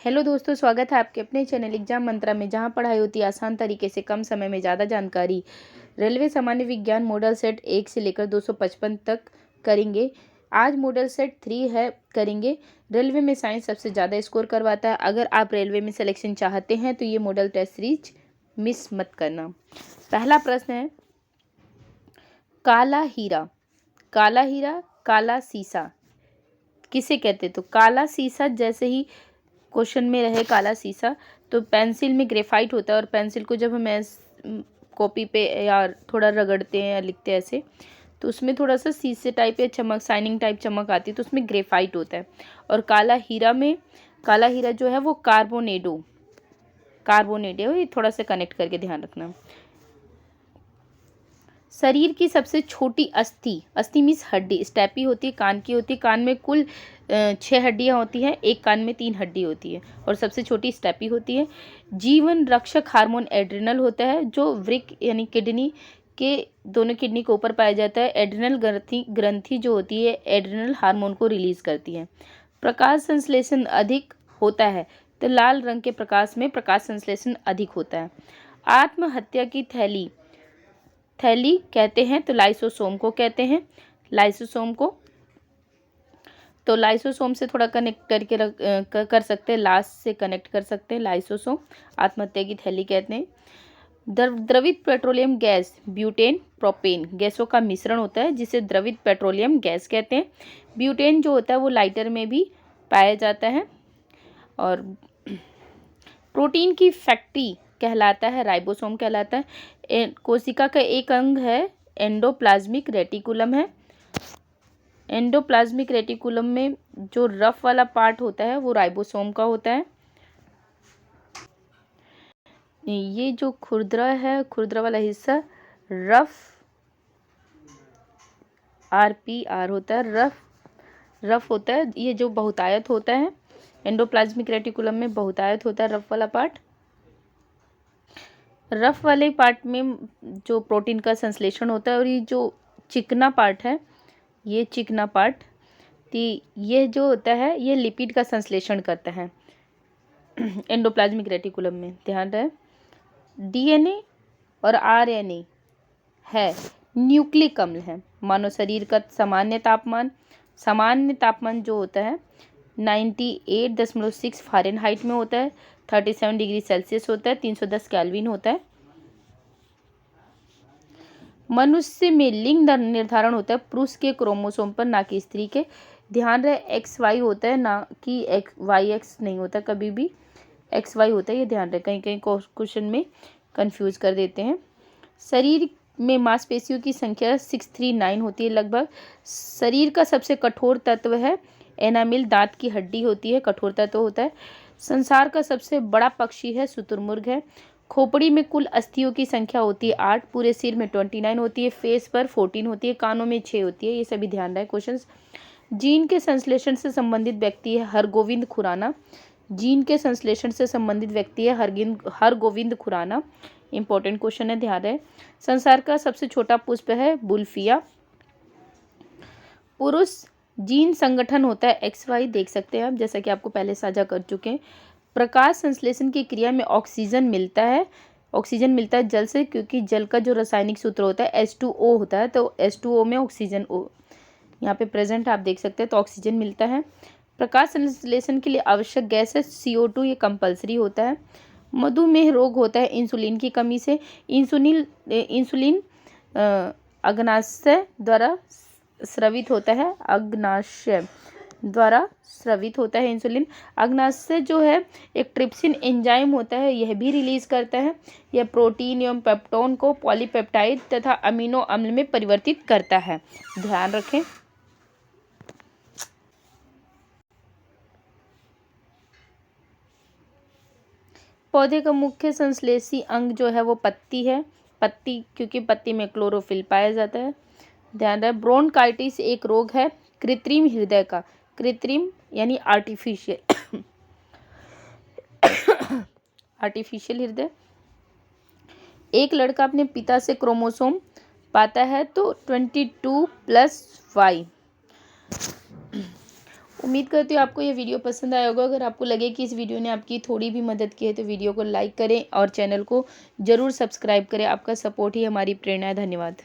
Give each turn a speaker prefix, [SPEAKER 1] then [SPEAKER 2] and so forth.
[SPEAKER 1] Hello दोस्तों, स्वागत है आपके अपने चैनल एग्जाम मंत्रा में, जहां पढ़ाई होती है आसान तरीके से, कम समय में ज़्यादा जानकारी। रेलवे सामान्य विज्ञान मॉडल सेट 1 से लेकर 255 तक करेंगे। आज मॉडल सेट 3 है करेंगे। रेलवे में साइंस सबसे ज़्यादा स्कोर करवाता है। अगर आप रेलवे में सिलेक्शन चाहते हैं तो ये मॉडल टेस्ट सीरीज मिस मत करना। पहला प्रश्न है, काला हीरा। काला हीरा, काला शीशा किसे कहते हैं? तो काला शीशा, जैसे ही क्वेश्चन में रहे काला शीशा, तो पेंसिल में ग्रेफाइट होता है और पेंसिल को जब हम कॉपी पे या थोड़ा रगड़ते हैं या लिखते हैं ऐसे, तो उसमें थोड़ा सा शीशे टाइप या चमक, शाइनिंग टाइप चमक आती है, तो उसमें ग्रेफाइट होता है। और काला हीरा जो है वो कार्बोनेडो ये थोड़ा सा कनेक्ट करके ध्यान रखना। शरीर की सबसे छोटी अस्थि मीन्स हड्डी स्टेपी होती है, कान की होती है। कान में कुल 6 हड्डियाँ होती हैं, एक कान में 3 हड्डी होती है और सबसे छोटी स्टेपी होती है। जीवन रक्षक हार्मोन एड्रिनल होता है, जो वृक्क यानी किडनी के दोनों किडनी के ऊपर पाया जाता है। एड्रिनल ग्रंथि जो होती है एड्रिनल हार्मोन को रिलीज करती है। प्रकाश संश्लेषण अधिक होता है, तो लाल रंग के प्रकाश में प्रकाश संश्लेषण अधिक होता है। आत्महत्या की थैली कहते हैं तो लाइसोसोम को कहते हैं। लाइसोसोम को तो लाइसोसोम से थोड़ा कनेक्ट करके कर सकते हैं, लास्ट से कनेक्ट कर सकते हैं। लाइसोसोम आत्महत्या की थैली कहते हैं। द्रवित पेट्रोलियम गैस ब्यूटेन प्रोपेन गैसों का मिश्रण होता है, जिसे द्रवित पेट्रोलियम गैस कहते हैं। ब्यूटेन जो होता है वो लाइटर में भी पाया जाता है। और प्रोटीन की फैक्ट्री कहलाता है राइबोसोम कहलाता है। कोशिका का एक अंग है एंडोप्लाज्मिक रेटिकुलम है। एंडोप्लाज्मिक रेटिकुलम में जो रफ वाला पार्ट होता है वो राइबोसोम का होता है। ये जो खुरदरा वाला हिस्सा रफ RPR होता है, रफ होता है। ये जो बहुतायत होता है एंडोप्लाज्मिक रेटिकुलम में, बहुतायत होता है रफ वाला पार्ट। रफ वाले पार्ट में जो प्रोटीन का संश्लेषण होता है, और ये जो चिकना पार्ट है, ये चिकना पार्ट, तो ये जो होता है ये लिपिड का संश्लेषण करता है एंडोप्लाज्मिक रेटिकुलम में। ध्यान रहे, DNA और RNA है न्यूक्लिक अम्ल है। मानव शरीर का सामान्य तापमान जो होता है 98.6 फ़ारेनहाइट में होता है, 37 डिग्री सेल्सियस होता है, 310 केल्विन होता है। मनुष्य में लिंग निर्धारण होता है पुरुष के क्रोमोसोम पर, ना कि स्त्री के। ध्यान रहे, XY होता है, ना कि YX नहीं होता, कभी भी XY होता है, ये ध्यान रहे। कहीं कहीं क्वेश्चन में कंफ्यूज कर देते हैं। शरीर में मांसपेशियों की संख्या 639 होती है लगभग। शरीर का सबसे कठोर तत्व है एनामिल, दांत की हड्डी होती है, कठोर तत्व होता है। संसार का सबसे बड़ा पक्षी है शुतुरमुर्ग है। खोपड़ी में कुल अस्थियों की संख्या होती है 8, पूरे सिर में 29 होती है, फेस पर 14 होती है, कानों में 6 होती है। ये सभी ध्यान रहे क्वेश्चन। जीन के संश्लेषण से संबंधित व्यक्ति है हरगोविंद खुराना। जीन के संश्लेषण से संबंधित व्यक्ति है हरगोविंद खुराना। इंपॉर्टेंट क्वेश्चन है, ध्यान रहे। संसार का सबसे छोटा पुष्प है बुल्फिया। पुरुष जीन संगठन होता है XY, देख सकते हैं आप, जैसा कि आपको पहले साझा कर चुके हैं। प्रकाश संश्लेषण की क्रिया में ऑक्सीजन मिलता है जल से, क्योंकि जल का जो रासायनिक सूत्र होता है H2O होता है, तो H2O में ऑक्सीजन यहाँ पे प्रेजेंट आप देख सकते हैं, तो ऑक्सीजन मिलता है। प्रकाश संश्लेषण के लिए आवश्यक गैस है CO2, ये कंपलसरी होता है। मधुमेह रोग होता है इंसुलिन की कमी से। इंसुलिन अग्नाशय द्वारा स्रावित होता है, इंसुलिन। अग्नाशय जो है एक ट्रिप्सिन एंजाइम होता है, यह भी रिलीज करता है। यह प्रोटीन एवं पेप्टोन को पॉलीपेप्टाइड तथा अमीनो अम्ल में परिवर्तित करता है। ध्यान रखें। पौधे का मुख्य संश्लेषी अंग जो है वो पत्ती है, क्योंकि पत्ती में क्लोरोफिल पाया जाता है। ध्यान रहे, ब्रोंकाइटिस एक रोग है कृत्रिम हृदय का। कृत्रिम यानी आर्टिफिशियल हृदय। एक लड़का अपने पिता से क्रोमोसोम पाता है तो 22+Y। उम्मीद करती हूँ आपको ये वीडियो पसंद आया होगा। अगर आपको लगे कि इस वीडियो ने आपकी थोड़ी भी मदद की है तो वीडियो को लाइक करें और चैनल को ज़रूर सब्सक्राइब करें। आपका सपोर्ट ही हमारी प्रेरणा है। धन्यवाद।